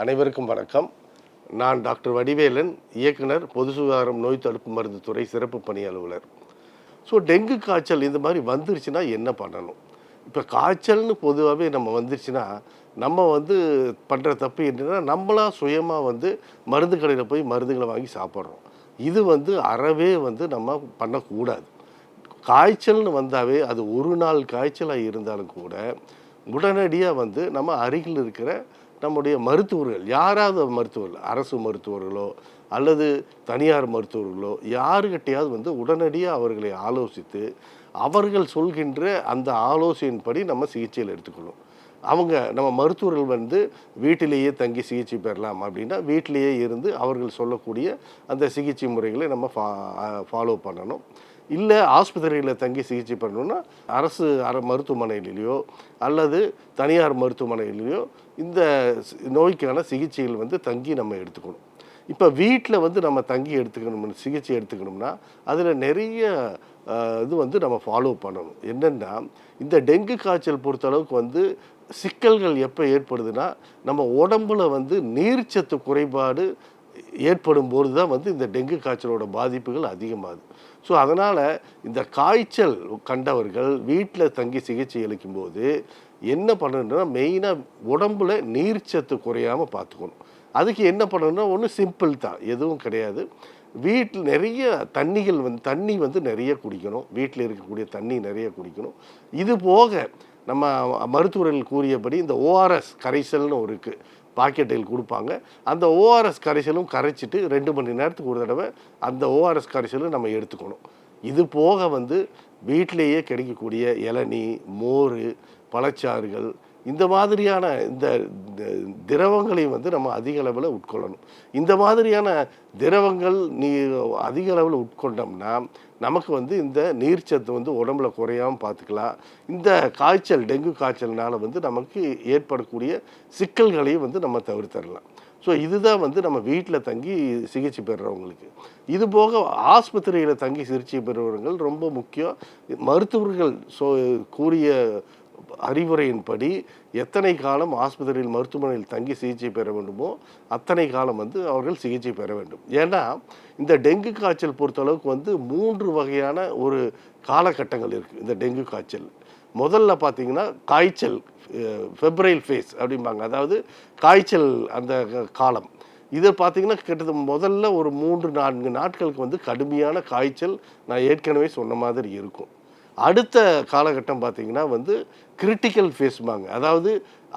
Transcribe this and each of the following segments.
அனைவருக்கும் வணக்கம். நான் டாக்டர் வடிவேலன், இயக்குனர், பொது சுகாதாரம் நோய் தடுப்பு மருந்து துறை சிறப்பு பணி அலுவலர். டெங்கு காய்ச்சல் இந்த மாதிரி வந்துருச்சுன்னா என்ன பண்ணணும்? இப்போ காய்ச்சல்னு பொதுவாகவே நம்ம வந்துருச்சுன்னா நம்ம பண்ணுற தப்பு என்னென்னா, நம்மளா சுயமாக மருந்து கடையில் போய் மருந்துகளை வாங்கி சாப்பிட்றோம். இது அறவே நம்ம பண்ணக்கூடாது. காய்ச்சல்னு வந்தாவே அது ஒரு நாள் காய்ச்சலாக இருந்தாலும் கூட உடனடியாக நம்ம அருகில் இருக்கிற நம்முடைய மருத்துவர்கள், யாராவது மருத்துவர்கள், அரசு மருத்துவர்களோ அல்லது தனியார் மருத்துவர்களோ யாருக்கிட்டையாவது உடனடியாக அவர்களை ஆலோசித்து அவர்கள் சொல்கின்ற அந்த ஆலோசனையின்படி நம்ம சிகிச்சையில் எடுத்துக்கணும். நம்ம மருத்துவர்கள் வீட்டிலேயே தங்கி சிகிச்சை பெறலாம் அப்படின்னா வீட்டிலேயே இருந்து அவர்கள் சொல்லக்கூடிய அந்த சிகிச்சை முறைகளை நம்ம ஃபாலோ பண்ணணும். இல்லை ஆஸ்பத்திரியில் தங்கி சிகிச்சை பண்ணணுன்னா அரசு மருத்துவமனையிலையோ அல்லது தனியார் மருத்துவமனையிலையோ இந்த நோய்க்கான சிகிச்சைகள் தங்கி நம்ம எடுத்துக்கணும். இப்போ வீட்டில் நம்ம தங்கி சிகிச்சை எடுத்துக்கணும்னா அதில் நிறைய இது நம்ம ஃபாலோ பண்ணணும். என்னென்னா, இந்த டெங்கு காய்ச்சல் பொறுத்தளவுக்கு சிக்கல்கள் எப்போ ஏற்படுதுன்னா, நம்ம உடம்புல நீர்ச்சத்து குறைபாடு ஏற்படும் போது தான் இந்த டெங்கு காய்ச்சலோட பாதிப்புகள் அதிகமாகுது. அதனால் இந்த காய்ச்சல் கண்டவர்கள் வீட்டில் தங்கி சிகிச்சை அளிக்கும்போது என்ன பண்ணணுன்னா, மெயினாக உடம்புல நீர்ச்சத்து குறையாமல் பார்த்துக்கணும். அதுக்கு என்ன பண்ணணும்னா, ஒன்று சிம்பிள் தான், எதுவும் கிடையாது. வீட்டில் நிறைய தண்ணி நிறைய குடிக்கணும். வீட்டில் இருக்கக்கூடிய தண்ணி நிறைய குடிக்கணும். இது போக நம்ம மருத்துவர்கள் கூறியபடி இந்த ஓஆர்எஸ் கரைசல்னு இருக்குது, பாக்கெட்டில் கொடுப்பாங்க. அந்த ஓஆர்எஸ் கரைசலும் கரைச்சிட்டு 2 மணி நேரத்துக்கு ஒரு தடவை அந்த ஓஆர்எஸ் கரைசலும் நம்ம எடுத்துக்கணும். இது போக வீட்டிலேயே கிடைக்கக்கூடிய இளநீ, மோர், பழச்சாறுகள், இந்த மாதிரியான இந்த திரவங்களையும் நம்ம அதிக அளவில் உட்கொள்ளணும். இந்த மாதிரியான திரவங்கள் அதிக அளவில் உட்கொண்டோம்னா நமக்கு இந்த நீர்ச்சத்து உடம்புல குறையாமல் பார்த்துக்கலாம். இந்த காய்ச்சல், டெங்கு காய்ச்சல்னால நமக்கு ஏற்படக்கூடிய சிக்கல்களையும் நம்ம தவிர்த்தரலாம். இதுதான் நம்ம வீட்டில் தங்கி சிகிச்சை பெறுறவங்களுக்கு. இது போக ஆஸ்பத்திரியில் தங்கி சிகிச்சை பெறுறவர்கள் ரொம்ப முக்கியம். மருத்துவர்கள் கூறிய அறிவுரையின்படி எத்தனை காலம் ஆஸ்பத்திரியில் மருத்துவமனையில் தங்கி சிகிச்சை பெற வேண்டுமோ அத்தனை காலம் அவர்கள் சிகிச்சை பெற வேண்டும். ஏன்னா இந்த டெங்கு காய்ச்சல் பொறுத்தளவுக்கு 3 வகையான ஒரு காலகட்டங்கள் இருக்குது. இந்த டெங்கு காய்ச்சல் முதல்ல பார்த்தீங்கன்னா காய்ச்சல், ஃபெப்ரைல் ஃபேஸ் அப்படிம்பாங்க, அதாவது காய்ச்சல் அந்த காலம். இதை பார்த்தீங்கன்னா கிட்டத்தட்ட முதல்ல ஒரு 3-4 நாட்களுக்கு கடுமையான காய்ச்சல் நான் ஏற்கனவே சொன்ன மாதிரி இருக்கும். அடுத்த காலகட்டம் பார்த்திங்கன்னா கிரிட்டிக்கல் ஃபேஸ்பாங்க, அதாவது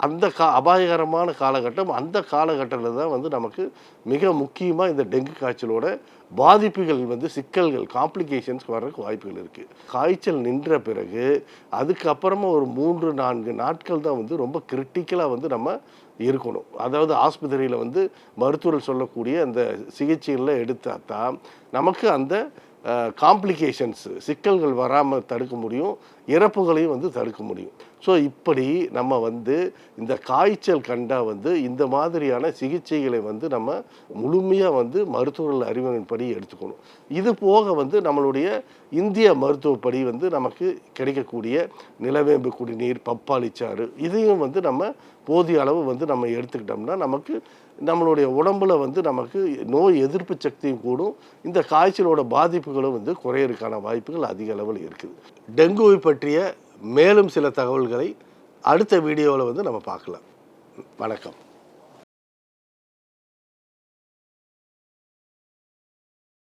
அந்த அபாயகரமான காலகட்டம். அந்த காலகட்டத்தில் தான் நமக்கு மிக முக்கியமாக இந்த டெங்கு காய்ச்சலோட பாதிப்புகள் சிக்கல்கள், காம்ப்ளிகேஷன்ஸ் வர்றதுக்கு வாய்ப்புகள் இருக்குது. காய்ச்சல் நின்ற பிறகு அதுக்கப்புறமா ஒரு 3-4 நாட்கள் தான் ரொம்ப கிரிட்டிக்கலாக நம்ம இருக்கணும். அதாவது ஆஸ்பத்திரியில் மருத்துவர்கள் சொல்லக்கூடிய அந்த சிகிச்சைகளில் எடுத்தால் தான் நமக்கு அந்த காம்ப்ளிகேஷன்ஸ், சிக்கல்கள் வராமல் தடுக்க முடியும், இறப்புகளையும் தடுக்க முடியும். இப்படி நம்ம இந்த காய்ச்சல் கண்டால் இந்த மாதிரியான சிகிச்சைகளை நம்ம முழுமையாக மருத்துவர்கள் அறிவுரையின்படி எடுத்துக்கணும். இது போக நம்மளுடைய இந்திய மருத்துவப்படி நமக்கு கிடைக்கக்கூடிய நிலவேம்பு குடிநீர், பப்பாளிச்சாறு, இதையும் நம்ம போதிய அளவு நம்ம எடுத்துக்கிட்டோம்னா நமக்கு நம்மளுடைய உடம்புல நமக்கு நோய் எதிர்ப்பு சக்தியும் கூடும். இந்த காய்ச்சலோட பாதிப்புகளும் குறையறதுக்கான வாய்ப்புகள் அதிக அளவில் இருக்குது. டெங்குவை பற்றிய மேலும் சில தகவல்களை அடுத்த வீடியோவில் நம்ம பார்க்கலாம். வணக்கம்.